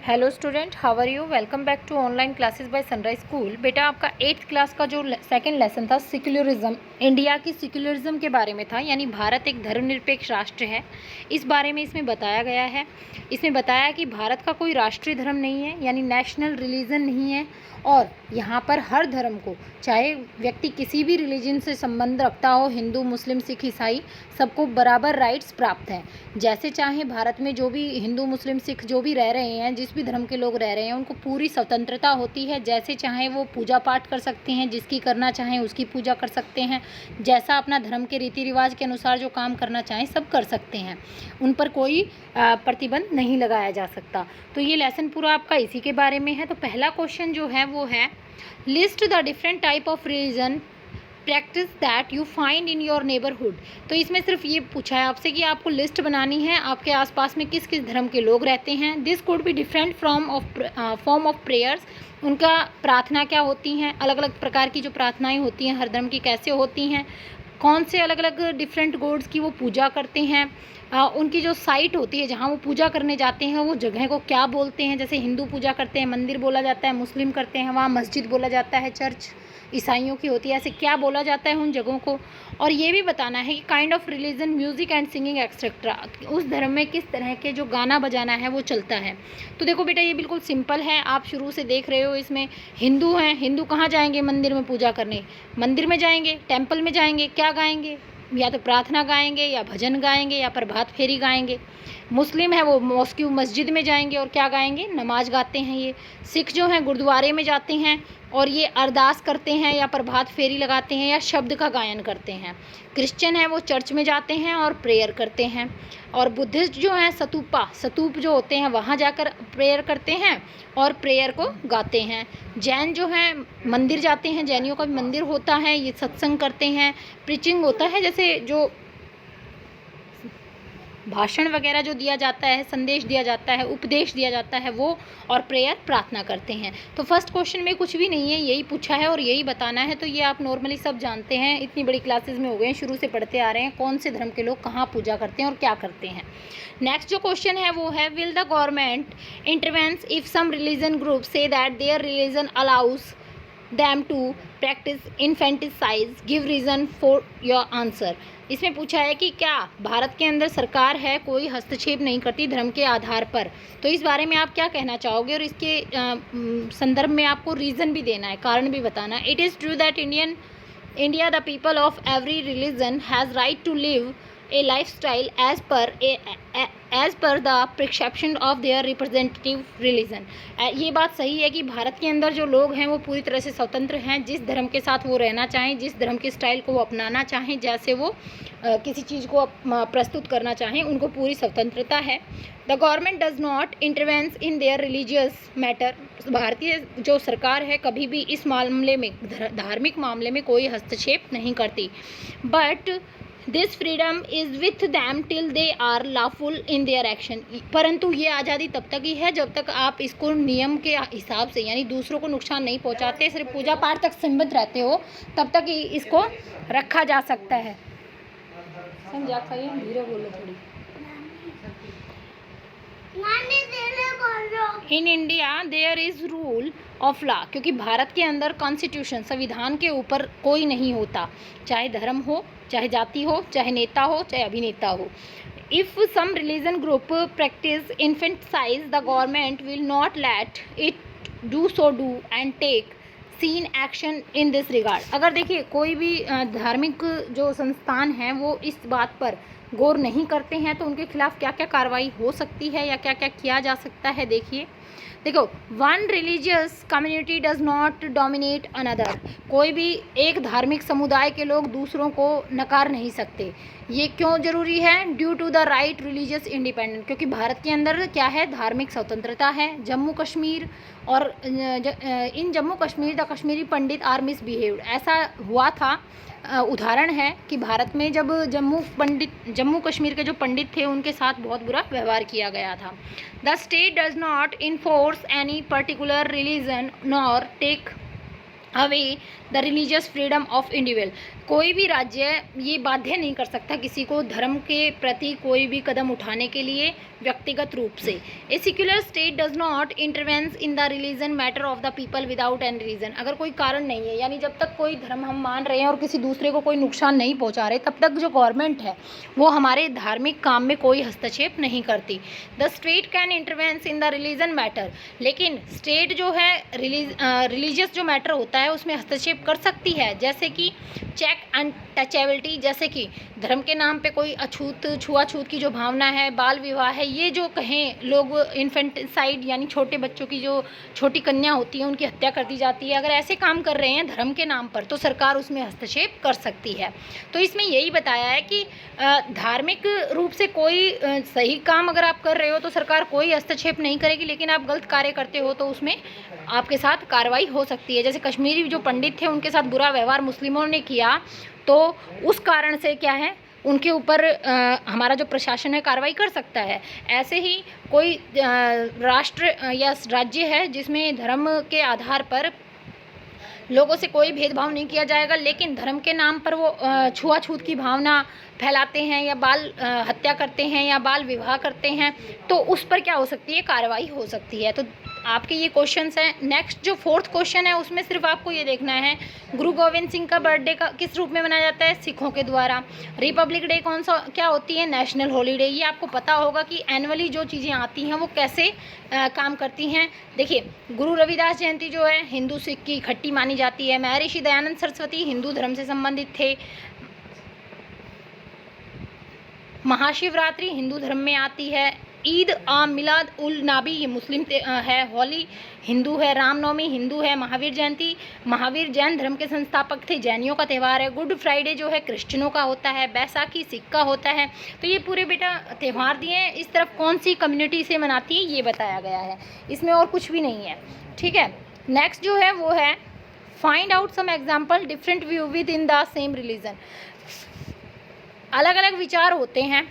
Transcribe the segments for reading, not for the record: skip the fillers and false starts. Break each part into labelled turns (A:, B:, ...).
A: Hello student, how are you? Welcome back to online classes by Sunrise School. बेटा, आपका 8th class का जो second lesson था secularism, India की secularism के बारे में था, यानी भारत एक धर्मनिरपेक्ष राष्ट्र है। इस बारे में इसमें बताया गया है। इसमें बताया कि भारत का कोई राष्ट्रीय धर्म नहीं है, यानी नेशनल रिलीजन नहीं है, और यहाँ पर हर धर्म को, चाहे व्यक्ति किसी भी रिलीजन से संबंध रखता हो, हिंदू, मुस्लिम, सिख, ईसाई, सबको बराबर राइट्स प्राप्त हैं। जैसे चाहे भारत में जो भी हिंदू, मुस्लिम, सिख जो भी रह रहे हैं, जिस भी धर्म के लोग रह रहे हैं, उनको पूरी स्वतंत्रता होती है। जैसे चाहे वो पूजा पाठ कर सकते हैं, जिसकी करना चाहें उसकी पूजा कर सकते हैं, जैसा अपना धर्म के रीति रिवाज के अनुसार जो काम करना चाहें सब कर सकते हैं। उन पर कोई प्रतिबंध नहीं लगाया जा सकता। तो ये लेसन पूरा आपका इसी के बारे में है। तो पहला क्वेश्चन जो है वो है, list the different type of religion practice that you find in your neighbourhood. तो इसमें सिर्फ ये पूछा है आपसे कि आपको लिस्ट बनानी है आपके आसपास में किस किस धर्म के लोग रहते हैं। This could be different form of prayers. उनका प्रार्थना क्या होती हैं, अलग अलग प्रकार की जो प्रार्थनाएं होती हैं हर धर्म की कैसे होती हैं, कौन से अलग अलग डिफरेंट गॉड्स की वो पूजा करते हैं, उनकी जो साइट होती है जहाँ वो पूजा करने जाते हैं वो जगह को क्या बोलते हैं। जैसे हिंदू पूजा करते हैं मंदिर बोला जाता है, मुस्लिम करते हैं वहाँ मस्जिद बोला जाता है, चर्च ईसाइयों की होती है, ऐसे क्या बोला जाता है उन जगहों को। और ये भी बताना है कि kind of religion, music and singing etcetera, उस धर्म में किस तरह के जो गाना बजाना है वो चलता है। तो देखो बेटा, ये बिल्कुल सिंपल है, आप शुरू से देख रहे हो। इसमें हिंदू हैं, हिंदू कहाँ जाएंगे मंदिर में पूजा करने? मंदिर में जाएंगे, टेम्पल में जाएंगे, क्या गाएंगे? या तो प्रार्थना गाएंगे, या भजन गाएंगे, या प्रभात फेरी गाएंगे। मुस्लिम है वो मॉस्क्यू मस्जिद में जाएंगे और क्या गाएंगे? नमाज गाते हैं ये। सिख जो हैं गुरुद्वारे में जाते हैं और ये अरदास करते हैं या प्रभात फेरी लगाते हैं या शब्द का गायन करते हैं। क्रिश्चियन है वो चर्च में जाते हैं और प्रेयर करते हैं। और बुद्धिस्ट जो हैं स्तूप जो होते हैं वहाँ जाकर प्रेयर करते हैं और प्रेयर को गाते हैं। जैन जो हैं मंदिर जाते हैं, जैनियों का भी मंदिर होता है, ये सत्संग करते हैं, प्रीचिंग होता है, जैसे जो भाषण वगैरह जो दिया जाता है, संदेश दिया जाता है, उपदेश दिया जाता है वो, और प्रेयर प्रार्थना करते हैं। तो फर्स्ट क्वेश्चन में कुछ भी नहीं है, यही पूछा है और यही बताना है। तो ये आप नॉर्मली सब जानते हैं, इतनी बड़ी क्लासेस में हो गए हैं, शुरू से पढ़ते आ रहे हैं कौन से धर्म के लोग कहाँ पूजा करते हैं और क्या करते हैं। नेक्स्ट जो क्वेश्चन है वो है, will the government intervenes if some religion group say that their religion allows them to practice infanticide, give reason for your answer। इसमें पूछा है कि क्या भारत के अंदर सरकार है कोई हस्तक्षेप नहीं करती धर्म के आधार पर, तो इस बारे में आप क्या कहना चाहोगे और इसके संदर्भ में आपको रीज़न भी देना है, कारण भी बताना है। It is true that India the people of every religion has right to live a lifestyle as per the prescription of their representative religion। ये बात सही है कि भारत के अंदर जो लोग हैं वो पूरी तरह से स्वतंत्र हैं, जिस धर्म के साथ वो रहना चाहें, जिस धर्म के स्टाइल को वो अपनाना चाहें, जैसे वो किसी चीज़ को प्रस्तुत करना चाहें, उनको पूरी स्वतंत्रता है। The government does not intervenes in their religious matter. भारतीय जो सरकार है कभी भी इस मामले में, धार्मिक मामले में कोई हस्तक्षेप नहीं करती। But this freedom is with them till they are lawful in their action. परंतु ये आज़ादी तब तक ही है जब तक आप इसको नियम के हिसाब से, यानी दूसरों को नुकसान नहीं पहुंचाते, सिर्फ पूजा पाठ तक सीमित रहते हो, तब तक ही इसको रखा जा सकता है। समझा? धीरे बोलो थोड़ी। In India there is rule of law, क्योंकि भारत के अंदर कॉन्स्टिट्यूशन, संविधान के ऊपर कोई नहीं होता, चाहे धर्म हो, चाहे जाति हो, चाहे नेता हो, चाहे अभिनेता हो। If some religion group practice infanticide, the government will not let it do and take seen action in this regard. अगर देखिए कोई भी धार्मिक जो संस्थान हैं वो इस बात पर गौर नहीं करते हैं तो उनके खिलाफ क्या क्या कार्रवाई हो सकती है या क्या क्या किया जा सकता है। देखो, one religious community does not dominate another. कोई भी एक धार्मिक समुदाय के लोग दूसरों को नकार नहीं सकते। ये क्यों ज़रूरी है? Due to the right religious independence, क्योंकि भारत के अंदर क्या है, धार्मिक स्वतंत्रता है। जम्मू कश्मीर और in Jammu Kashmir the Kashmiri pandit are misbehaved, ऐसा हुआ था। उदाहरण है कि भारत में जब जम्मू कश्मीर के जो पंडित थे उनके साथ बहुत बुरा व्यवहार किया गया था। The state does not enforce any particular religion nor take away the religious freedom of individual. कोई भी राज्य ये बाध्य नहीं कर सकता किसी को धर्म के प्रति कोई भी कदम उठाने के लिए व्यक्तिगत रूप से। A secular state does not intervenes in the religion matter of the people without any reason. अगर कोई कारण नहीं है, यानी जब तक कोई धर्म हम मान रहे हैं और किसी दूसरे को कोई नुकसान नहीं पहुंचा रहे, तब तक जो गवर्नमेंट है वो हमारे धार्मिक काम में कोई हस्तक्षेप नहीं करती। The state can intervenes in the religion matter, लेकिन स्टेट जो है रिलीजियस जो मैटर होता है उसमें हस्तक्षेप कर सकती है, जैसे कि चेक एंड टचेबिलिटी, जैसे कि धर्म के नाम पे कोई छुआछूत की जो भावना है, बाल विवाह है, ये जो कहें लोग इन्फेंटिसाइड यानी छोटे बच्चों की जो छोटी कन्या होती है उनकी हत्या कर दी जाती है, अगर ऐसे काम कर रहे हैं धर्म के नाम पर तो सरकार उसमें हस्तक्षेप कर सकती है। तो इसमें यही बताया है कि धार्मिक रूप से कोई सही काम अगर आप कर रहे हो तो सरकार कोई हस्तक्षेप नहीं करेगी, लेकिन आप गलत कार्य करते हो तो उसमें आपके साथ कार्रवाई हो सकती है। जैसे कश्मीरी जो पंडित थे उनके साथ बुरा व्यवहार मुस्लिमों ने किया, तो उस कारण से क्या है उनके ऊपर हमारा जो प्रशासन है कार्रवाई कर सकता है। ऐसे ही कोई राष्ट्र या राज्य है जिसमें धर्म के आधार पर लोगों से कोई भेदभाव नहीं किया जाएगा, लेकिन धर्म के नाम पर वो छुआछूत की भावना फैलाते हैं या बाल हत्या करते हैं या बाल विवाह करते हैं, तो उस पर क्या हो सकती है, कार्रवाई हो सकती है। तो आपके ये क्वेश्चंस हैं। नेक्स्ट जो फोर्थ क्वेश्चन है उसमें सिर्फ आपको ये देखना है गुरु गोविंद सिंह का बर्थडे का किस रूप में मनाया जाता है, सिखों के द्वारा। रिपब्लिक डे कौन सा क्या होती है, नेशनल हॉलीडे। ये आपको पता होगा कि एनुअली जो चीज़ें आती हैं वो कैसे काम करती हैं। देखिए, गुरु रविदास जयंती जो है हिंदू सिख की इकट्ठी मानी जाती है। महर्षि दयानंद सरस्वती हिंदू धर्म से संबंधित थे। महाशिवरात्रि हिंदू धर्म में आती है। ईद मिलाद उल नबी ये मुस्लिम है। होली हिंदू है। रामनवमी हिंदू है। महावीर जयंती, महावीर जैन धर्म के संस्थापक थे, जैनियों का त्यौहार है। गुड फ्राइडे जो है क्रिश्चियनों का होता है। बैसाखी सिख का होता है। तो ये पूरे बेटा त्यौहार दिए हैं, इस तरफ कौन सी कम्युनिटी से मनाती है ये बताया गया है, इसमें और कुछ भी नहीं है। ठीक है, नेक्स्ट जो है वो है find out some example different view within the same religion. अलग अलग विचार होते हैं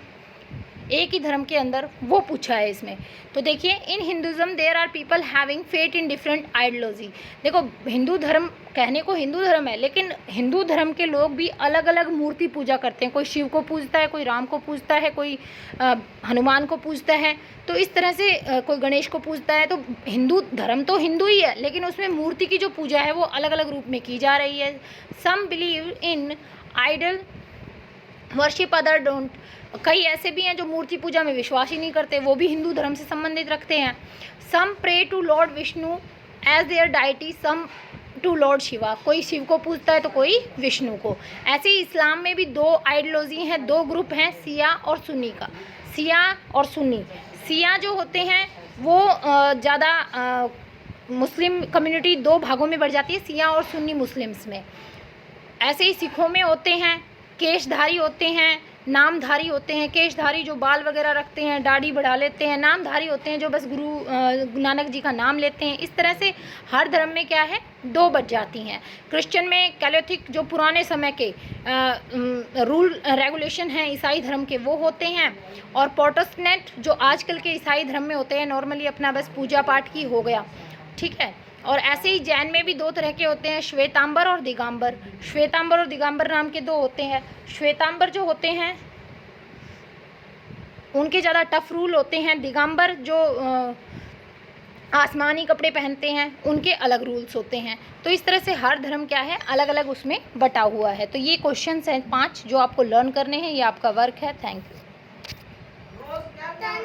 A: एक ही धर्म के अंदर, वो पूछा है इसमें। तो देखिए, in Hinduism there are people having faith in different ideology. देखो, हिंदू धर्म कहने को हिंदू धर्म है, लेकिन हिंदू धर्म के लोग भी अलग अलग मूर्ति पूजा करते हैं। कोई शिव को पूजता है, कोई राम को पूजता है, कोई हनुमान को पूजता है, तो इस तरह से कोई गणेश को पूजता है। तो हिंदू धर्म तो हिंदू ही है, लेकिन उसमें मूर्ति की जो पूजा है वो अलग अलग रूप में की जा रही है। Some believe in idol worship, other don't. कई ऐसे भी हैं जो मूर्ति पूजा में विश्वास ही नहीं करते, वो भी हिंदू धर्म से संबंधित रखते हैं। Some pray to lord Vishnu as their deity, some to lord Shiva. कोई शिव को पूजता है तो कोई विष्णु को। ऐसे ही इस्लाम में भी दो आइडियोलॉजी हैं, दो ग्रुप हैं, सिया और सुन्नी का। सिया और सुन्नी। सिया जो होते हैं वो ज़्यादा मुस्लिम कम्युनिटी दो भागों में बढ़ जाती है, सिया और सुन्नी मुस्लिम्स में। ऐसे ही सिखों में होते हैं, केशधारी होते हैं, नामधारी होते हैं। केशधारी जो बाल वगैरह रखते हैं, दाढ़ी बढ़ा लेते हैं। नामधारी होते हैं जो बस गुरु नानक जी का नाम लेते हैं। इस तरह से हर धर्म में क्या है, दो बच जाती हैं। क्रिश्चियन में कैथोलिक जो पुराने समय के रूल रेगुलेशन हैं ईसाई धर्म के वो होते हैं, और प्रोटेस्टेंट जो आजकल के ईसाई धर्म में होते हैं, नॉर्मली अपना बस पूजा पाठ की हो गया। ठीक है, और ऐसे ही जैन में भी दो तरह के होते हैं, श्वेतांबर और दिगंबर। श्वेतांबर और दिगंबर नाम के दो होते हैं। श्वेतांबर जो होते हैं उनके ज़्यादा टफ रूल होते हैं। दिगंबर जो आसमानी कपड़े पहनते हैं उनके अलग रूल्स होते हैं। तो इस तरह से हर धर्म क्या है, अलग अलग उसमें बटा हुआ है। तो ये क्वेश्चंस हैं 5 जो आपको लर्न करने हैं, ये आपका वर्क है। Thank you.